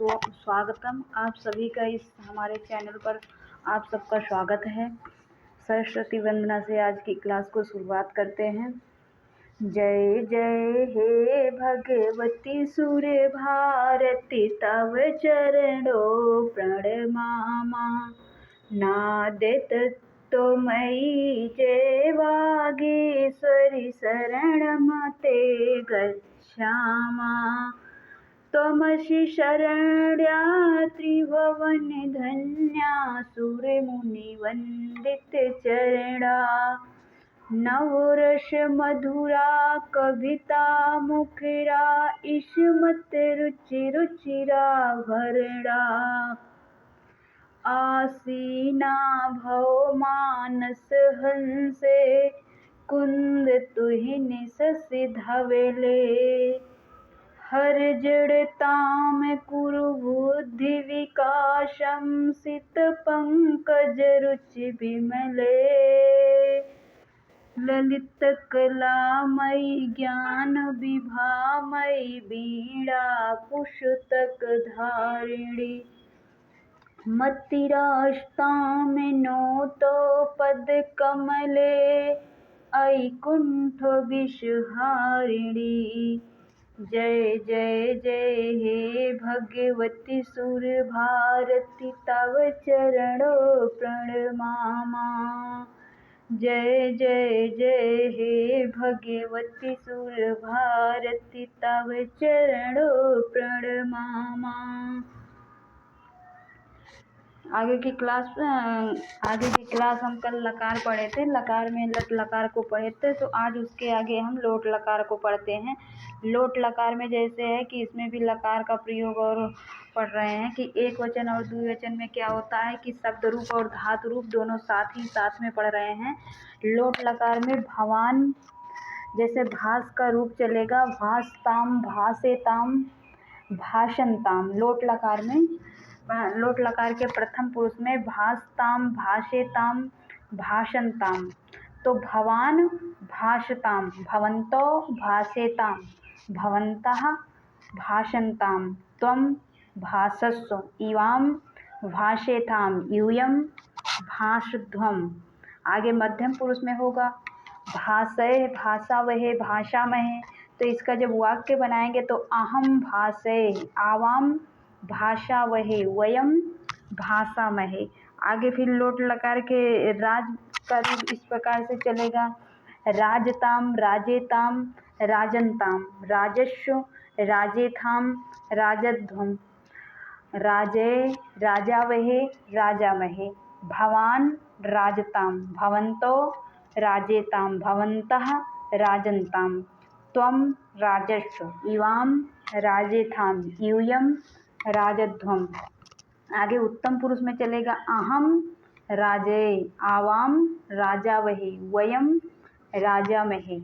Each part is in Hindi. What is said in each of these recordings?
स्वागतम। आप सभी का इस हमारे चैनल पर आप सबका स्वागत है। सरस्वती वंदना से आज की क्लास को शुरुआत करते हैं। जय जय हे भगवती सूर्य भारती तव चरणों प्रणमामा। नादे तत्त्वमयी जय वागीश्वरी शरणं ते गच्छामा। त्वमसि शरण्या त्रिभुवनधन्या सूर्यमुनिवन्दितचरणा। नवरस मधुरा कविता मुखरा ईषमत रुचिरा भरणा। आसीना भव मानस हंसे कुंद तुहिं शशि धवले। हर जड़ताम कुरु बुद्धि विकासम सित पंकज रुचि विमले। ललित कलामयी ज्ञान विभामयी वीणा पुस्तक धारिणी। मतिरास्ताम नोतो पद कमले ऐकुंठ विषहारिणी। जय जय जय हे भगवती सूर्य भारती तव चरणों प्रणमामा। जय जय जय हे भगवती सूर्य भारती तव चरणों प्रणमामा। आगे की क्लास हम कल लकार पढ़े थे। लकार में लट लकार को पढ़े थे, तो आज उसके आगे हम लोट लकार को पढ़ते हैं। लोट लकार में जैसे है कि इसमें भी लकार का प्रयोग और पढ़ रहे हैं कि एक वचन और द्विवचन में क्या होता है कि शब्द रूप और धातु रूप दोनों साथ में पढ़ रहे हैं। लोट लकार में भवान जैसे भास का रूप चलेगा, भासताम भासेताम भाषणताम। लोट लकार के प्रथम पुरुष में भासताम भाषेताम भाषणताम। तो भवान भाषताम भवन्तो भाषेताम भवन्तः भाषन्ताम। त्वं भाषस्व इवां भाषेताम यूयं भाषध्वम्। आगे मध्यम पुरुष में होगा भाषय भाषावहे भाषामहे। तो इसका जब वाक्य बनाएंगे तो अहम भाषे आवाम भाषावहे वयम भाषामहे। आगे फिर लोट लकार के राज का रूप इस प्रकार से चलेगा राजताम राजेताम राजन्ताम राजस्व राजेथाम राजध्वम। राजे राजावहे राजामहे। भवान राजताम भवन्तो राजेताम भवन्तः राजन्ताम। त्वं राजस्व इवां राजेथाम यूयं राजध्वम्। आगे उत्तम पुरुष में चलेगा अहम राजे आवाम राजावहे वयम राजामहे।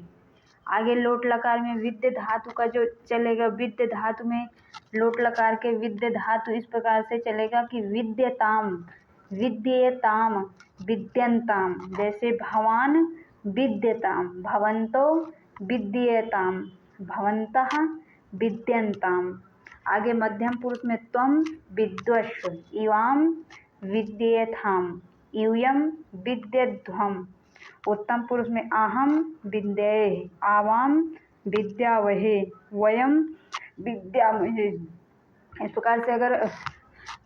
आगे लोट लकार में विद्य धातु का जो चलेगा, विद्य धातु में लोट लकार के विद्य धातु इस प्रकार से चलेगा कि विद्यताम विद्येताम विद्यन्ताम। जैसे भवान विद्यताम भवन्तो विद्येताम भवन्तः विद्यन्ताम। आगे मध्यम पुरुष में त्वं विद्वस्व इवां विद्येथाम यूयं विद्यध्वम्। उत्तम पुरुष में अहम विद्ये आवां विद्यावहे वयम विद्यामहे। इस प्रकार से अगर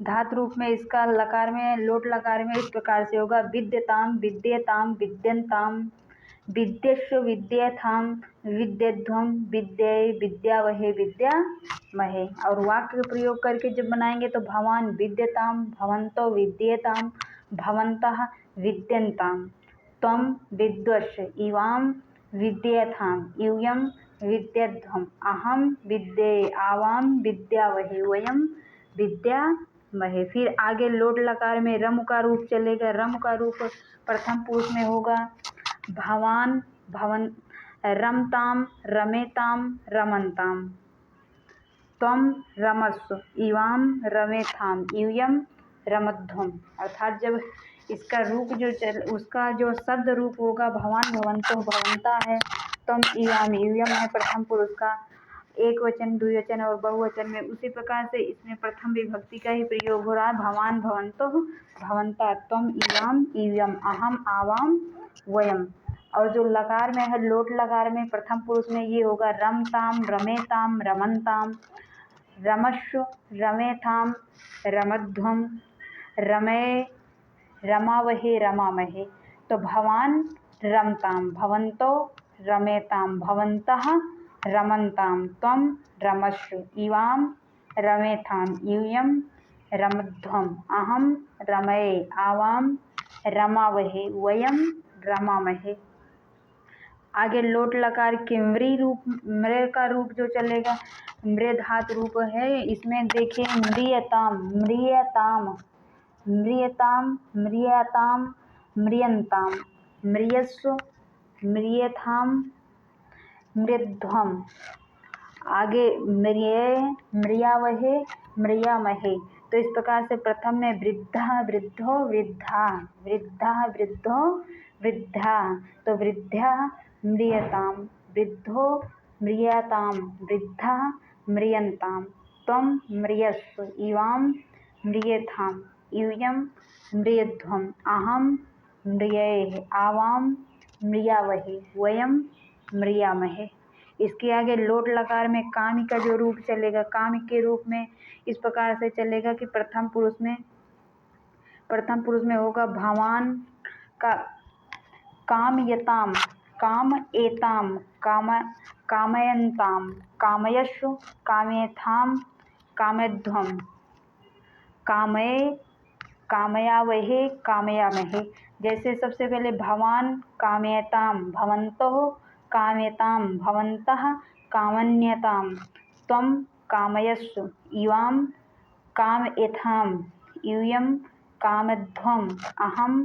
धातु रूप में इसका लकार में लोट लकार में इस प्रकार से होगा विद्यताम विद्येताम विद्यन्ताम विद्यस्व विद्येथाम विद्यध्वम विद्ये विद्यावहे विद्यामहे। और वाक्य प्रयोग करके जब बनाएंगे तो भवान विद्यताम भवन्तो विद्येताम भवन्तः विद्यन्ताम। त्वं विद्वस्व इवां विद्येथाम यूयं विद्यध्वम्। अहम विद्ये आवां विद्यावहे वयम विद्यामहे। फिर आगे लोट लकार में रम का रूप चलेगा। रम का रूप प्रथम पुरुष में होगा भवान भवन रमताम रमेताम रमन्ताम। त्वं रमस्व इवां रमेथाम यूयं रमध्वम्। अर्थात जब इसका रूप उसका जो शब्द रूप होगा भवान भवन्तो भवन्ता है, त्वं इवां यूयं है प्रथम पुरुष का, एक वचन, द्विवचन और बहुवचन में। उसी प्रकार से इसमें प्रथम विभक्ति का ही प्रयोग हो रहा है। भवान, भवन्तः, भवन्तः, त्वम, इवाम, इव्यम, अहम, आवाम, वयम। और जो लकार में है, लोट लकार में प्रथम पुरुष में ये होगा रमताम, रमेताम, रमनताम, रमस्व, रमेथाम, रमध्वम, रमे, रमावहे, रमामहे। तो भवान रमताम, भवन्तो रमेताम, भवन्तः रमन्ताम, त्वं रमस्व, इवां रमेथाम, यूयं रमध्वम, अहं रमये, आवां रमावहे, वयं रमामहे। आगे लोट लकार के मृ का रूप जो चलेगा, मृधात रूप है। इसमें देखिए म्रियताम, म्रियताम, म्रियताम, म्रियताम, म्रियन्ताम, म्रियस्व, म्रियथाम, मृध्वम। आगे म्रिये, म्रियावहे, म्रियामहे। तो इस प्रकार से प्रथम में वृद्धा, वृद्धो, वृद्धा, वृद्धा, वृद्धो, वृद्धा। तो वृद्धा म्रियताम, वृद्धो म्रियताम, वृद्धा म्रियन्ताम, त्वं म्रियस्व, इवां म्रियथाम, यूयं म्रियध्वम, अहं म्रियेः, आवां म्रियावहे, वयं म्रियामहे। इसके आगे लोट लकार में कामी का जो रूप चलेगा, कामी के रूप में इस प्रकार से चलेगा कि प्रथम पुरुष में होगा भवान का कामयताम, कामएताम, कामयन्ताम, कामयस्व, कामयथाम, कामध्वम, कामये, कामयावहे, कामयामहे। जैसे सबसे पहले भवान कामयताम, भवन्तः कामयताम, भवन्तः कामन्यताम, त्वं कामयस्व, इवां कामयथाम, यूयं कामध्वम, अहं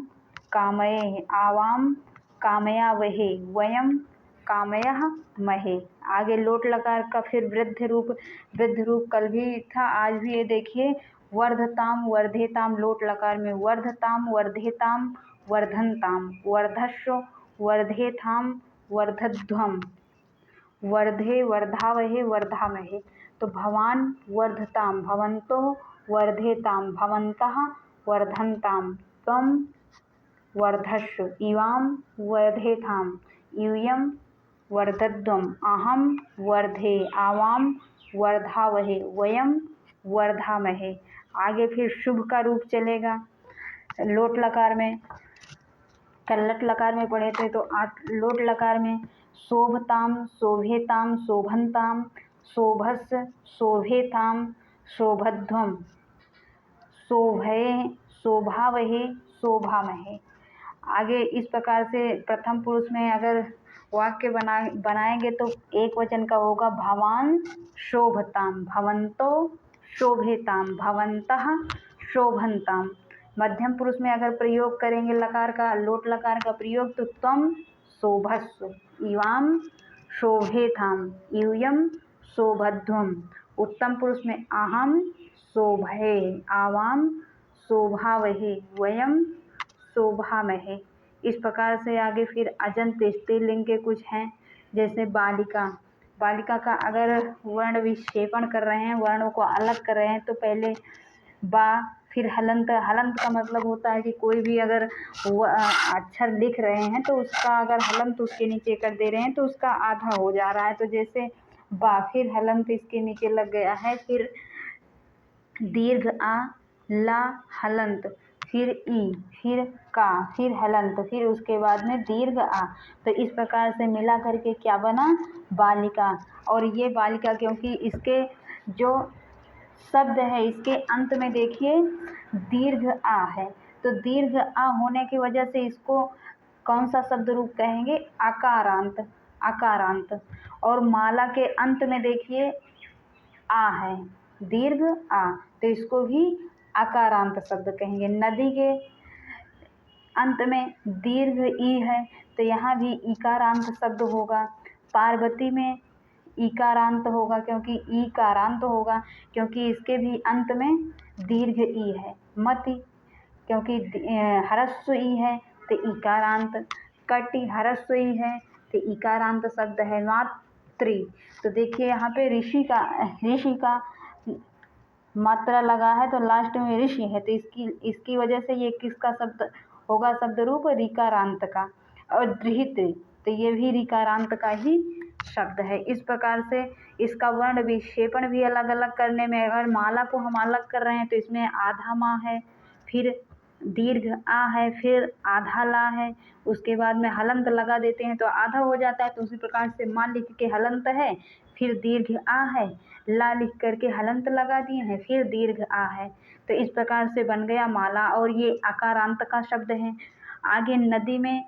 कामये, आवां कामयावहे, वयं कामयामहे। आगे लोट लकार का फिर वृद्ध रूप कल भी था, आज भी ये देखिए वर्धताम, वर्धेताम। लोट लकार में वर्धताम, वर्धेताम, वर्धनताम, वर्धस्व, वर्धेथाम, वर्धध्वम, वर्धे, वर्धावहे, वर्धामहे। तो भवान वर्धताम, भवन्तो वर्धेताम, भवन्तः वर्धन्ताम, त्वं वर्धस्व, इवां वर्धेथाम, यूयं वर्धध्वम, अहं वर्धे, आवां वर्धावहे, वयं वर्धामहे। आगे फिर शुभ का रूप चलेगा लोट लकार में। कल्लट लकार में पढ़े थे तो लोट लकार में शोभताम, शोभेताम, शोभन्ताम, शोभस्, शोभेताम, शोभध्वम, शोभये, शोभावहे, शोभामहे। आगे इस प्रकार से प्रथम पुरुष में अगर वाक्य बनाएंगे तो एक वचन का होगा भवान शोभताम, भवन्तो शोभेताम, भवन्तः शोभन्ताम। मध्यम पुरुष में अगर प्रयोग करेंगे लकार का, लोट लकार का प्रयोग, तो त्वं शोभस्व, इवां शोभेथाम, यूयं शोभध्वम। उत्तम पुरुष में अहं शोभये, आवां शोभावहे, वयं शोभामहे। इस प्रकार से आगे फिर अजंत स्त्रीलिंग के कुछ हैं, जैसे बालिका। बालिका का अगर वर्ण विक्षेपण कर रहे हैं, वर्णों को अलग कर रहे हैं, तो पहले बा, फिर हलंत। हलंत का मतलब होता है कि कोई भी अगर अक्षर लिख रहे हैं तो उसका अगर हलंत उसके नीचे कर दे रहे हैं तो उसका आधा हो जा रहा है। तो जैसे बा, फिर हलंत इसके नीचे लग गया है, फिर दीर्घ आ, ला हलंत, फिर ई, फिर का, फिर हलंत, फिर उसके बाद में दीर्घ आ। तो इस प्रकार से मिला करके क्या बना, बालिका। और ये बालिका क्योंकि इसके जो शब्द है इसके अंत में देखिए दीर्घ आ है, तो दीर्घ आ होने की वजह से इसको कौन सा शब्द रूप कहेंगे, आकारांत, आकारांत। और माला के अंत में देखिए आ है, दीर्घ आ, तो इसको भी आकारांत शब्द कहेंगे। नदी के अंत में दीर्घ ई है, तो यहाँ भी इकारांत शब्द होगा। पार्वती में इकारांत होगा क्योंकि ईकारांत होगा, क्योंकि इसके भी अंत में दीर्घ ई है। मति क्योंकि ह्रस्व ई है तो इकारांत। कटि ह्रस्व ई है तो इकारांत शब्द है। ऋषित्री। तो देखिए यहाँ पे ऋषि का मात्रा लगा है तो लास्ट में ऋषि है, तो इसकी वजह से ये किसका शब्द होगा, शब्द रूप ऋकारांत का। और धृत, तो ये भी ऋकारांत का ही शब्द है। इस प्रकार से इसका वर्ण विक्षेपण भी अलग अलग करने में, अगर माला को हम अलग कर रहे हैं तो इसमें आधा माँ है, फिर दीर्घ आ है, फिर आधा ला है, उसके बाद में हलंत लगा देते हैं तो आधा हो जाता है। तो उसी प्रकार से माँ लिख के हलंत है, फिर दीर्घ आ है, ला लिख करके हलंत लगा दिए हैं, फिर दीर्घ आ है। तो इस प्रकार से बन गया माला, और ये आकारांत का शब्द है। आगे नदी में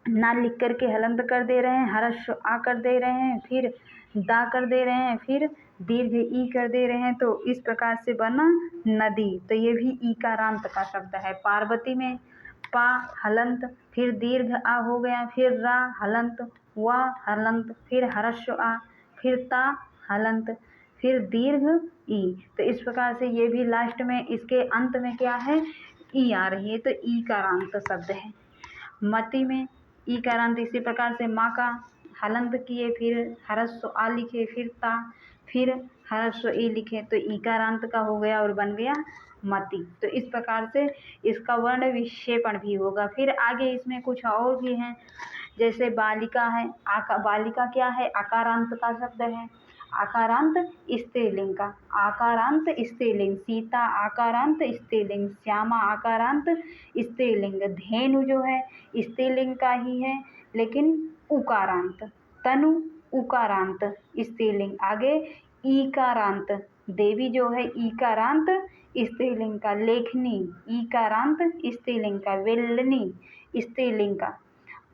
ना लिख करके हलंत कर दे रहे हैं, हर्ष आ कर दे रहे हैं, फिर दा कर दे रहे हैं, फिर दीर्घ ई कर दे रहे हैं, तो इस प्रकार से बना नदी। तो ये भी ईकारांत का शब्द है। पार्वती में पा हलंत, फिर दीर्घ आ हो गया, फिर रा हलंत, वा हलंत, फिर हर्ष आ, फिर ता हलंत, फिर दीर्घ ई। तो इस प्रकार से ये भी लास्ट में इसके अंत में क्या है, ई आ रही है, तो ईकारांत शब्द है। मति में ईकारांत इसी प्रकार से माँ का हलंत किए, फिर हरस्व आ लिखे, फिर ता, फिर हरस्व ई लिखे, तो ईकारांत का हो गया और बन गया मति। तो इस प्रकार से इसका वर्ण विक्षेपण भी होगा। फिर आगे इसमें कुछ और भी हैं, जैसे बालिका है। बालिका क्या है, आकारांत का शब्द है। आकारांत स्त्रीलिंग का, आकारांत स्त्रीलिंग, सीता आकारांत स्त्रीलिंग, श्यामा आकारांत स्त्रीलिंग, धेनु जो है स्त्रीलिंग का ही है लेकिन उकारांत, तनु उकारांत स्त्रीलिंग। आगे ईकारांत, देवी जो है ईकारांत स्त्रीलिंग का, लेखनी ईकारांत स्त्रीलिंग का, वेलनी स्त्रीलिंग का,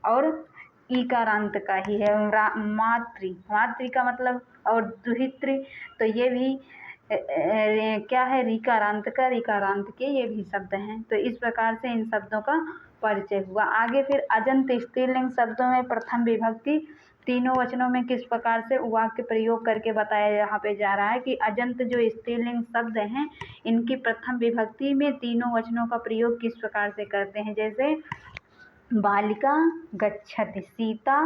और ईकारांत का ही है। मातृ का मतलब, और दुहित्र, तो ये भी क्या है, ऋकारांत का, ऋकारांत के ये भी शब्द हैं। तो इस प्रकार से इन शब्दों का परिचय हुआ। आगे फिर अजंत स्त्रीलिंग शब्दों में प्रथम विभक्ति तीनों वचनों में किस प्रकार से वाक्य प्रयोग करके बताया यहाँ पे जा रहा है कि अजंत जो स्त्रीलिंग शब्द हैं इनकी प्रथम विभक्ति में तीनों वचनों का प्रयोग किस प्रकार से करते हैं। जैसे बालिका गच्छति, सीता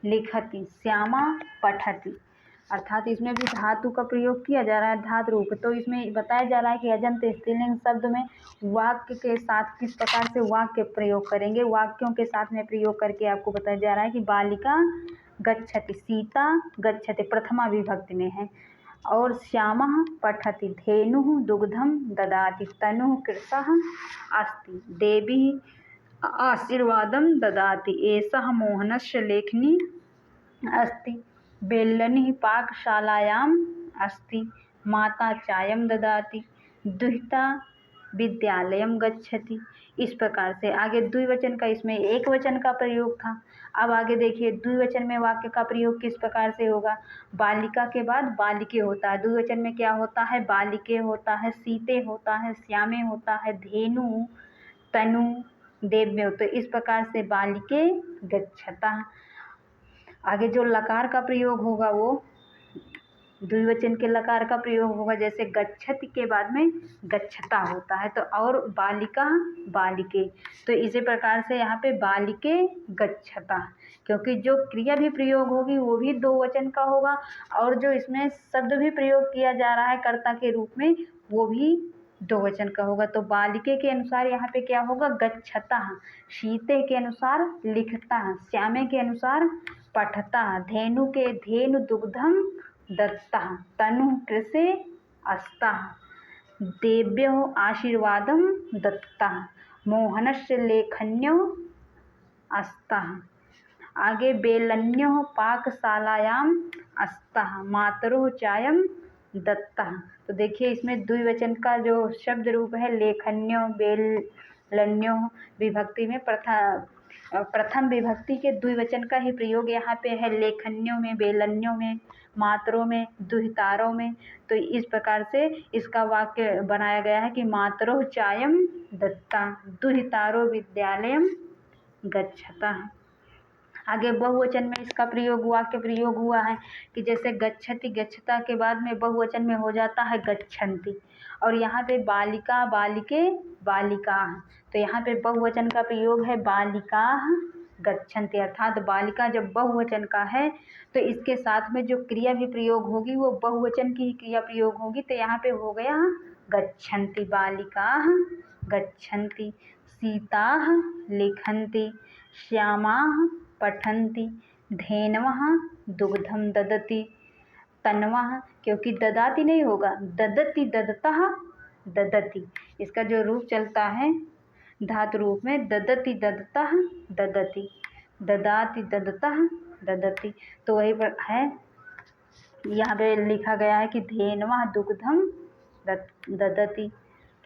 लिखति, श्यामा पठति, अर्थात इसमें भी धातु का प्रयोग किया जा रहा है, धातु रूप। तो इसमें बताया जा रहा है कि अजंत स्त्रीलिंग शब्द में वाक्य के साथ किस प्रकार से वाक्य प्रयोग करेंगे, वाक्यों के साथ में प्रयोग करके आपको बताया जा रहा है कि बालिका गच्छति, सीता गच्छति प्रथमा विभक्ति में है, और श्यामा पठति, धेनुः दुग्धम ददाति, तनुः कृशः अस्ति, देवी आशीर्वादं ददाति, एषः मोहनस्य लेखनी अस्ति, बेल्लनी पाकशालायाम् अस्ति, माता चायं ददाति, दुहिता विद्यालयं गच्छति। इस प्रकार से आगे द्विवचन का, इसमें एक वचन का प्रयोग था। अब आगे देखिए द्विवचन में वाक्य का प्रयोग किस प्रकार से होगा। बालिका के बाद बालिके होता है, द्विवचन में क्या होता है, बालिके होता है, सीते होता है, श्यामे होता है, धेनु, तनु, देव्यो। तो इस प्रकार से बालिके गच्छता। आगे जो लकार का प्रयोग होगा वो द्विवचन के लकार का प्रयोग होगा, जैसे गच्छति के बाद में गच्छता होता है, तो और बालिका बालिके। तो इसी प्रकार से यहाँ पे बालिके गच्छता, क्योंकि जो क्रिया भी प्रयोग होगी वो भी दो वचन का होगा, और जो इसमें शब्द भी प्रयोग किया जा रहा है कर्ता के रूप में वो भी दो वचन का होगा। तो बालिके के अनुसार यहाँ पे क्या होगा, गच्छता, सीते के अनुसार लिखता, श्यामे के अनुसार पठता, धेनु के धेनु दुग्धम दत्ता, तनु कृषे अस्ता, देव्यो आशीर्वादं दत्ता, मोहनस्य लेखन्यो अस्ता। आगे बेलन्यो पाकशालायाम अस्ता, मातरो चायम दत्ता। तो देखिए इसमें द्विवचन का जो शब्द रूप है लेखन्यो, बेलन्यो, विभक्ति में प्रथम विभक्ति के द्विवचन का ही प्रयोग यहाँ पे है, लेखन्यों में, बेलन्यों में, मातरों में, दुहितारों में। तो इस प्रकार से इसका वाक्य बनाया गया है कि मातरो चायम दत्ता, दुहितारो विद्यालयम गच्छता। आगे बहुवचन में इसका प्रयोग, वाक्य प्रयोग हुआ है कि जैसे गच्छति, गच्छता के बाद में बहुवचन में हो जाता है गच्छन्ति, और यहाँ पे बालिका बालिके बालिका, तो यहाँ पे बहुवचन का प्रयोग है बालिका गच्छन्ति। अर्थात बालिका जब बहुवचन का है तो इसके साथ में जो क्रिया भी प्रयोग होगी वो बहुवचन की ही क्रिया प्रयोग होगी। तो यहाँ पे हो गया गच्छन्ति, बालिकाः गच्छन्ति, सीताः लिखन्ति, श्यामाः पठन्ति, धेनवः दुग्धं ददति, तन्वः, क्योंकि ददाति नहीं होगा, ददति ददतः ददति, इसका जो रूप चलता है धातु रूप में, ददति ददतः ददति, ददाति ददतः ददति। तो वही पर है, यहाँ पे लिखा गया है कि धेनवः दुग्धम ददति,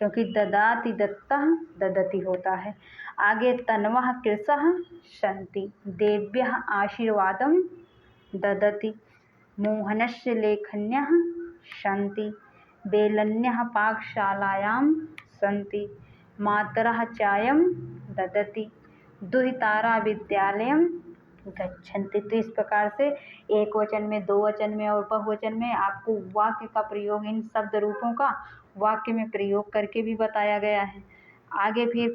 क्योंकि ददाति दत्तः ददति होता है। आगे तन्वः कृशः सन्ति, देव्यः आशीर्वादं ददति, मोहनस्य लेखन्यः सन्ति, बेलन्यः पाकशालायां सन्ति, मातरः चायं ददति, दुहितारा विद्यालयं गच्छन्ति। तो इस प्रकार से एक वचन में, दो वचन में और बहुवचन में आपको वाक्य का प्रयोग, इन शब्द रूपों का वाक्य में प्रयोग करके भी बताया गया है। आगे फिर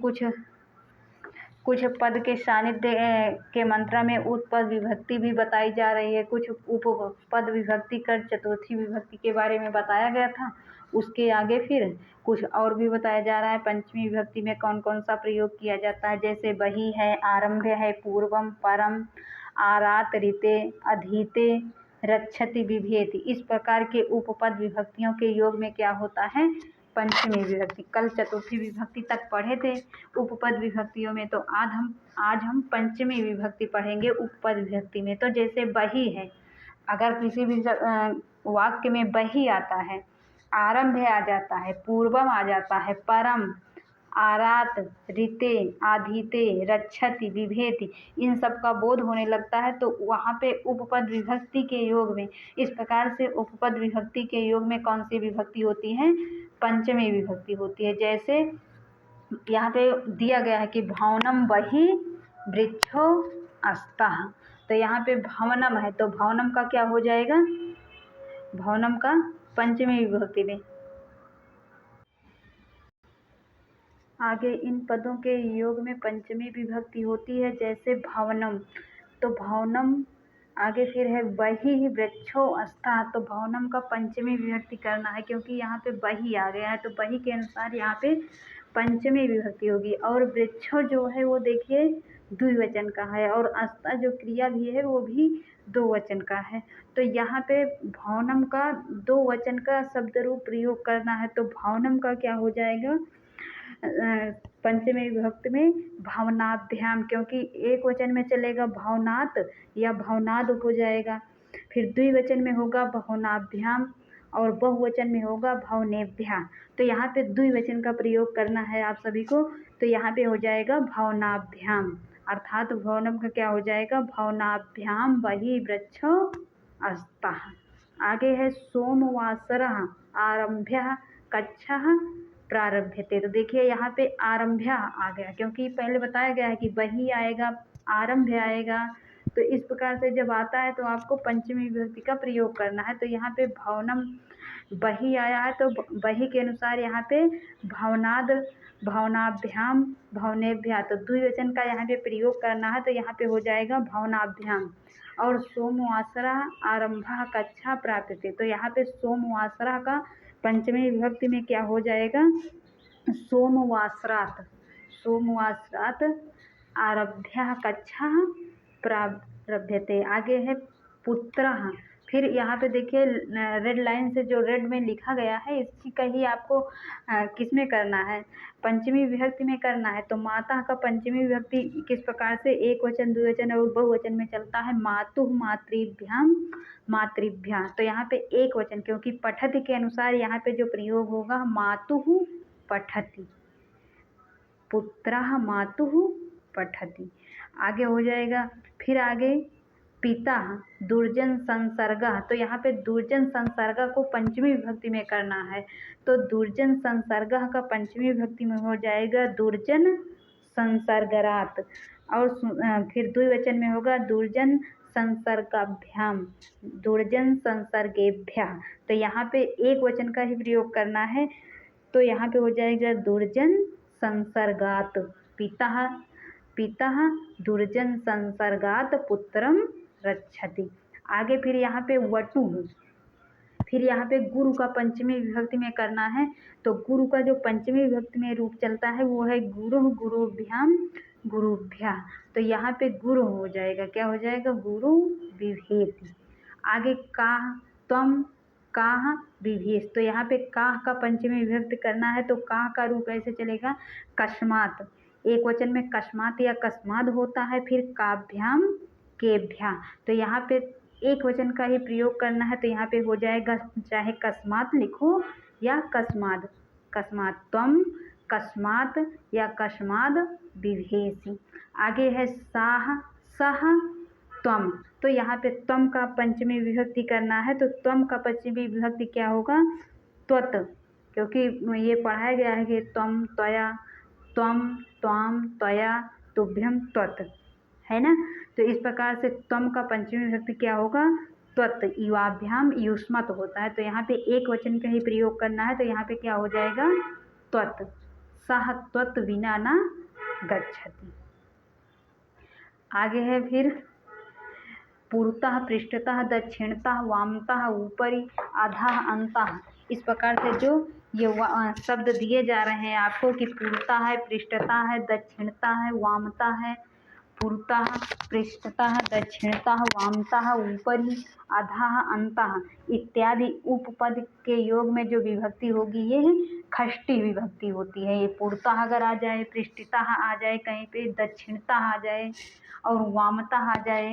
कुछ पद के सानिध्य के मंत्रा में उत्पद विभक्ति भी बताई जा रही है। कुछ उपपद विभक्ति कर चतुर्थी विभक्ति के बारे में बताया गया था। उसके आगे फिर कुछ और भी बताया जा रहा है। पंचमी विभक्ति में कौन कौन सा प्रयोग किया जाता है, जैसे बही है, आरंभ्य है, पूर्वम, परम, आरात, रीते, अधीते, रक्षति, विभेति। इस प्रकार के उपपद विभक्तियों के योग में क्या होता है, पंचमी विभक्ति। कल चतुर्थी विभक्ति तक पढ़े थे उपपद विभक्तियों में, तो आज हम पंचमी विभक्ति पढ़ेंगे उपपद विभक्ति में। तो जैसे बही है, अगर किसी भी वाक्य में बही आता है, आरंभ आ जाता है, पूर्वम आ जाता है, परम, आरात, रीते, आधीते, रक्षति, विभेति, इन सब का बोध होने लगता है, तो वहाँ पे उपपद विभक्ति के योग में, इस प्रकार से उपपद विभक्ति के योग में कौन सी विभक्ति होती है, पंचमी विभक्ति होती है। जैसे यहाँ पे दिया गया है कि भवनम बहि वृक्षो अस्तः, तो यहाँ पे भवनम है, तो भवनम का क्या हो जाएगा, भवनम का पंचमी विभक्ति में। आगे इन पदों के योग में पंचमी विभक्ति होती है, जैसे भवनम, तो भवनम आगे फिर है बहि वृक्षो अस्तः, तो भवनम का पंचमी विभक्ति करना है, क्योंकि यहाँ पे बहि आ गया है, तो बहि के अनुसार यहाँ पे पंचमी विभक्ति होगी। और वृक्षो जो है वो देखिए द्विवचन का है, और अस्तः जो क्रिया भी है वो भी दो वचन का है। तो यहाँ पे भवनम का दो वचन का शब्द रूप प्रयोग करना है, तो भवनम का क्या हो जाएगा पंचमी विभक्ति में, भवनाभ्याम, क्योंकि एक वचन में चलेगा भवनात् या भवनाद हो जाएगा, फिर द्विवचन में होगा भवनाभ्याम और बहुवचन में होगा भवनेभ्या। तो यहाँ पे द्विवचन का प्रयोग करना है आप सभी को, तो यहाँ पे हो जाएगा भवनाभ्याम, अर्थात भवनम का क्या हो जाएगा, भवनाभ्याम बहि वृक्षो अस्तः। आगे है सोमवासरः आरभ्य कक्षः प्रारभ्यते, तो देखिए यहाँ पे आरंभ्य आ गया, क्योंकि पहले बताया गया है कि बही आएगा, आरंभ्य आएगा, तो इस प्रकार से जब आता है तो आपको पंचमी विभक्ति का प्रयोग करना है। तो यहाँ पे भवनम बही आया है, तो बही के अनुसार यहाँ पे भवनाद, भवनाभ्याम, भवनेभ्या, तो द्विवचन का यहाँ पे प्रयोग करना है, तो यहाँ पे हो जाएगा भवनाभ्याम। और सोमवासरः आरंभः कक्षा प्राप्यते, तो यहाँ पे सोमवासरः का पंचमी विभक्ति में क्या हो जाएगा, सोमवासरात्, सोमवासरात् आरभ्य कक्षा प्रारभ्यते। आगे है पुत्रः, फिर यहाँ पे देखिए रेड लाइन से जो रेड में लिखा गया है, इसकी कहीं आपको किस में करना है, पंचमी विभक्ति में करना है। तो माता का पंचमी विभक्ति किस प्रकार से एक वचन, द्विवचन और बहुवचन में चलता है, मातुः मातृभ्याम मातृभ्या, तो यहाँ पे एक वचन, क्योंकि पठति के अनुसार यहाँ पे जो प्रयोग होगा मातुः पठति, पुत्रः मातुः पठति। आगे हो जाएगा, फिर आगे पिता दुर्जन संसर्गः, तो यहाँ पे दुर्जन संसर्ग को पंचमी विभक्ति में करना है, तो दुर्जन संसर्गः का पंचमी विभक्ति में हो जाएगा दुर्जन संसर्गरात्, और फिर द्विवचन में होगा दुर्जन संसर्गाभ्याम, दुर्जन संसर्गेभ्यः, तो यहाँ पे एक वचन का ही प्रयोग करना है, तो यहाँ पे हो जाएगा दुर्जन संसर्गात् पिता पिता दुर्जन संसर्गात पुत्रम रक्षति। आगे फिर यहाँ पे वटु, फिर यहाँ पे गुरु का पंचमी विभक्ति में करना है। तो गुरु का जो पंचमी विभक्ति में रूप चलता है वो है गुरु गुरुभ्याम गुरुभ्या। तो यहाँ पे गुरु हो जाएगा, क्या हो जाएगा, गुरु विभेति। आगे काह त्वम काह विभेष। तो यहाँ पे काह का पंचमी विभक्ति करना है। तो काह का रूप ऐसे चलेगा कस्मात, एक वचन में कस्मात या कस्माद होता है, फिर काभ्याम केभ्या। तो यहाँ पे एक वचन का ही प्रयोग करना है। तो यहाँ पे हो जाएगा, चाहे कस्मात लिखो या कस्माद, कस्मात त्वम कस्मात या कस्माद विभेषि। आगे है साह सह त्वम। तो यहाँ पे त्वम का पंचमी विभक्ति करना है। तो त्वम का पंचमी विभक्ति क्या होगा, त्वत, क्योंकि ये पढ़ाया गया है कि त्वम त्वया, त्वम त्वाम त्वया तुभ्यम त्वत, है ना। तो इस प्रकार से त्वम का पंचमी विभक्ति क्या होगा, त्वत। युवाभ्याम युष्मत होता है। तो यहाँ पे एक वचन का ही प्रयोग करना है। तो यहाँ पे क्या हो जाएगा, त्वत। सह त्वत विना न गच्छति। आगे है फिर पुरतः पृष्ठतः दक्षिणतः वामतः ऊपरी अधः अंतः। इस प्रकार से जो ये शब्द दिए जा रहे हैं आपको कि पुरतः है, पृष्ठतः है, दक्षिणतः है, वामतः है, पुरतः पृष्ठतः दक्षिणतः वामतः ऊपरी अधः अंतः इत्यादि उपपद के योग में जो विभक्ति होगी ये खष्टी विभक्ति होती है। ये पुरतः अगर आ जाए, पृष्ठतः आ जाए, कहीं पे दक्षिणतः आ जाए और वामतः आ जाए,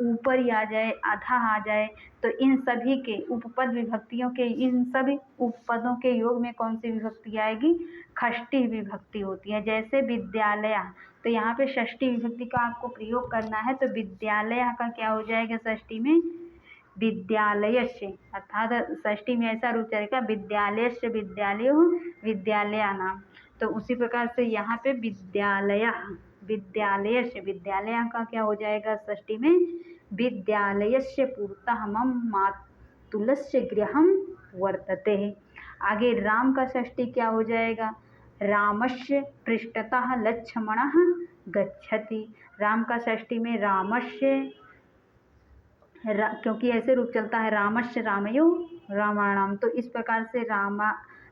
ऊपर ही आ जाए, आधा आ जाए, तो इन सभी के उपपद विभक्तियों के, इन सभी उपपदों के योग में कौन सी विभक्ति आएगी, षष्ठी विभक्ति होती है। जैसे विद्यालय, तो यहाँ पे षष्ठी विभक्ति का आपको प्रयोग करना है। तो विद्यालय का क्या हो जाएगा षष्ठी में, विद्यालयस्य, अर्थात षष्ठी में ऐसा रूप चलेगा विद्यालयस्य विद्यालयो विद्यालयानाम। तो उसी प्रकार से यहाँ पे विद्यालय, विद्यालयस्य, विद्यालय का क्या हो जाएगा षष्ठी में, विद्यालयस्य पुरतः मम मातुलस्य गृहं वर्तते। आगे राम का षष्ठी क्या हो जाएगा, रामस्य पृष्ठतः लक्ष्मणः गच्छति। राम का षष्ठी में रामस्य, क्योंकि ऐसे रूप चलता है रामस्य रामयो रामाणाम। तो इस प्रकार से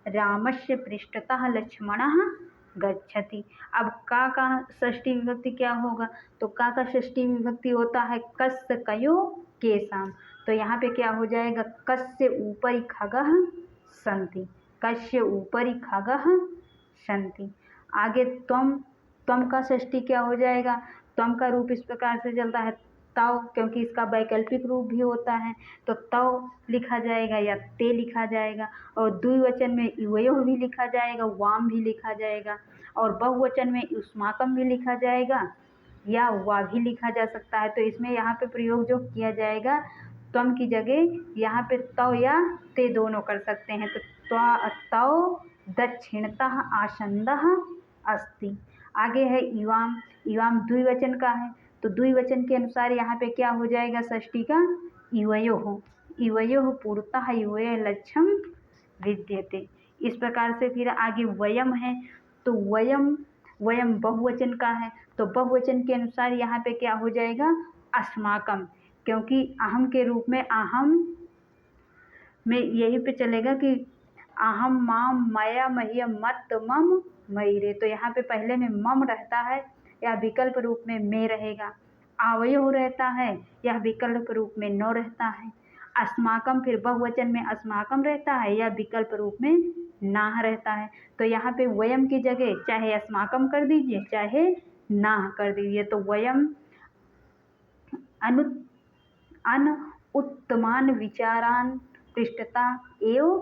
रामस्य पृष्ठतः लक्ष्मणः गच्छति। अब का षष्ठी विभक्ति क्या होगा, तो का षष्ठी विभक्ति होता है कस्य कयो केसाम। तो यहाँ पे क्या हो जाएगा, कस्य ऊपरी खगः सन्ति, कस्य ऊपरी खगः सन्ति। आगे त्वम, त्वम का षष्ठी क्या हो जाएगा, त्वम का रूप इस प्रकार से चलता है तव, क्योंकि इसका वैकल्पिक रूप भी होता है। तो तव लिखा जाएगा या ते लिखा जाएगा, और द्विवचन में युवयो भी लिखा जाएगा, वाम भी लिखा जाएगा, और बहुवचन में युष्माकम भी लिखा जाएगा या वा भी लिखा जा सकता है। तो इसमें यहाँ पे प्रयोग जो किया जाएगा, त्वम की जगह यहाँ पे तव या ते दोनों कर सकते हैं। तो तव दक्षिणतः आसन्दः अस्ति। आगे है युवाम, युवाम द्विवचन का है। तो द्विवचन के अनुसार यहाँ पे क्या हो जाएगा षष्ठी का, युवयोः, युवयोः पुरतः युवये लक्ष्यम विद्यते। इस प्रकार से फिर आगे वयम है। तो वयम, वयम बहुवचन का है। तो बहुवचन के अनुसार यहाँ पे क्या हो जाएगा, अस्माकम, क्योंकि अहम के रूप में अहम में यही पे चलेगा कि अहम माम मया मह्यम मत मम मयिरे। तो यहाँ पे पहले में मम रहता है या विकल्प रूप में में रहेगा, आवयो रहता है या विकल्प रूप में न रहता है। अस्माकम फिर बहुवचन में अस्माकम रहता है या विकल्प रूप में नाह रहता है। तो यहाँ पे वयम की जगह चाहे अस्माकम कर दीजिए चाहे नाह कर दीजिए। तो वयम अन उत्तमान विचारान पृष्ठता एव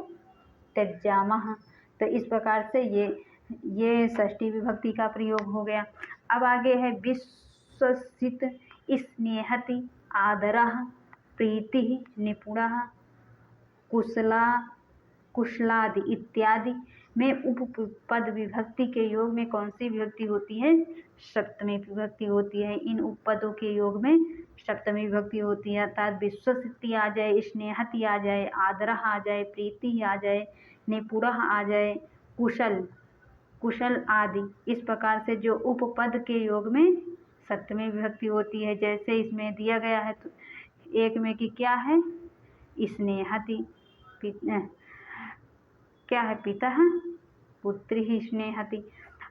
त्यजामः। तो इस प्रकार से ये षष्ठी विभक्ति का प्रयोग हो गया। अब आगे है विश्वसित स्नेहति आदरः प्रीति निपुणः कुशलादि इत्यादि में उपपद विभक्ति के योग में कौन सी विभक्ति होती है, सप्तमी विभक्ति होती है। इन उपपदों के योग में सप्तमी विभक्ति होती है, अर्थात विश्वसिति आ जाए, स्नेहति आ जाए, आदरः आ जाए, प्रीति आ जाए, निपुणः आ जाए, कुशल कुशल आदि। इस प्रकार से जो उपपद के योग में सप्तमी विभक्ति होती है, जैसे इसमें दिया गया है तो एक में कि क्या है, स्नेहति, क्या है, पिता पुत्री ही स्नेहति।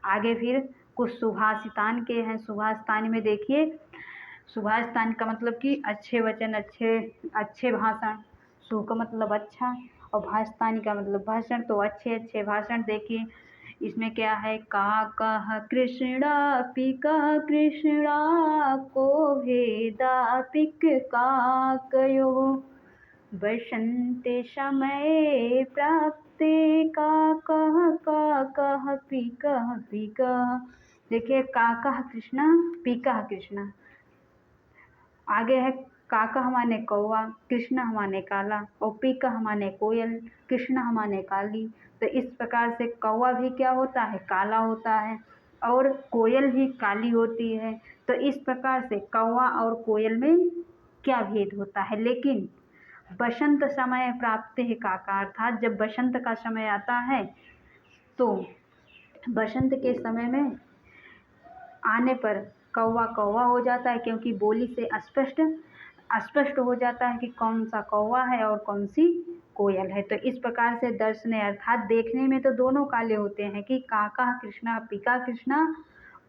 आगे फिर कुछ सुभाषितान के हैं। सुभाषितान में देखिए, सुभाषितान का मतलब कि अच्छे वचन, अच्छे भाषण। सु का मतलब अच्छा और भाषितान का मतलब भाषण, तो अच्छे अच्छे भाषण। देखिए इसमें क्या है, का कह कृष्णा पिका कृष्णा को भेदा पिक काकयो बसंते समय प्राप्ते का कह पिका। देखिए काका कृष्णा, पीका कृष्णा। आगे है काका माने कौवा, कृष्ण माने काला और पीका माने कोयल, कृष्ण माने काली। तो इस प्रकार से कौवा भी क्या होता है, काला होता है और कोयल भी काली होती है। तो इस प्रकार से कौवा और कोयल में क्या भेद होता है। लेकिन बसंत समय प्राप्त है काका, अर्थात जब बसंत का समय आता है तो बसंत के समय में आने पर कौवा कौवा हो जाता है, क्योंकि बोली से स्पष्ट हो जाता है कि कौन सा कौवा है और कौन सी कोयल है। तो इस प्रकार से दर्शने अर्थात देखने में तो दोनों काले होते हैं कि काका कृष्णा पिका कृष्णा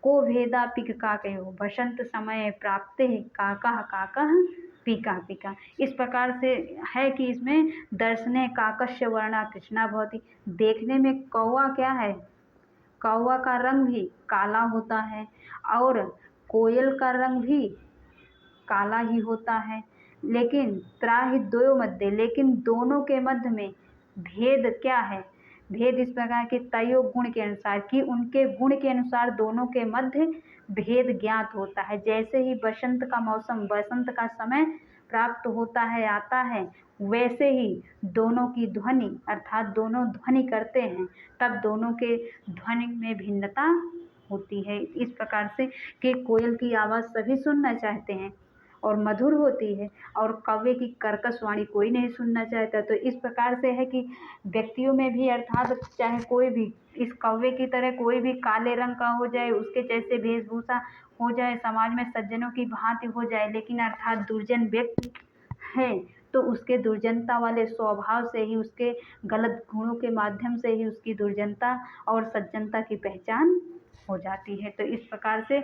को भेदा पिक का कहो बसंत समय प्राप्त है काका पिका पिका। इस प्रकार से है कि इसमें दर्शने काकस्य वर्णा कृष्णा भवति। देखने में कौवा क्या है, कौवा का रंग भी काला होता है और कोयल का रंग भी काला ही होता है। लेकिन त्राहि द्वयो मध्य, लेकिन दोनों के मध्य में भेद क्या है, भेद इस प्रकार के तयो गुण के अनुसार कि उनके गुण के अनुसार दोनों के मध्य भेद ज्ञात होता है। जैसे ही बसंत का मौसम, बसंत का समय प्राप्त होता है, आता है, वैसे ही दोनों की ध्वनि अर्थात दोनों ध्वनि करते हैं, तब दोनों के ध्वनि में भिन्नता होती है। इस प्रकार से कि कोयल की आवाज़ सभी सुनना चाहते हैं और मधुर होती है और कौवे की कर्कश वाणी कोई नहीं सुनना चाहता। तो इस प्रकार से है कि व्यक्तियों में भी अर्थात चाहे कोई भी इस कौवे की तरह कोई भी काले रंग का हो जाए, उसके जैसे वेशभूषा हो जाए, समाज में सज्जनों की भांति हो जाए, लेकिन अर्थात दुर्जन व्यक्ति है तो उसके दुर्जनता वाले स्वभाव से ही, उसके गलत गुणों के माध्यम से ही उसकी दुर्जनता और सज्जनता की पहचान हो जाती है। तो इस प्रकार से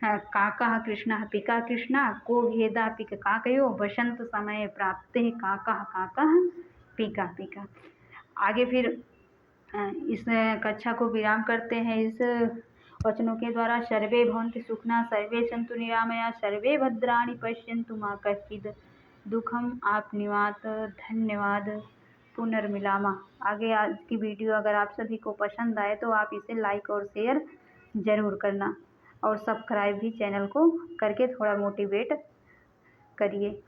काका कृष्णा पिका कृष्णा को भेदा पिक काकयो बसंत समय प्राप्त काका पिका पिका। आगे फिर इस कक्षा को विराम करते हैं इस वचनों के द्वारा। सर्वे भवन्तु सुखिनः, सर्वे सन्तु निरामया, सर्वे भद्राणि पश्यन्तु मा कश्चित् दुःखम् आपनिवात। धन्यवाद। पुनर्मिलामा। आगे आज की वीडियो अगर आप सभी को पसंद आए तो आप इसे लाइक और शेयर ज़रूर करना और सब्सक्राइब भी चैनल को करके थोड़ा मोटिवेट करिए।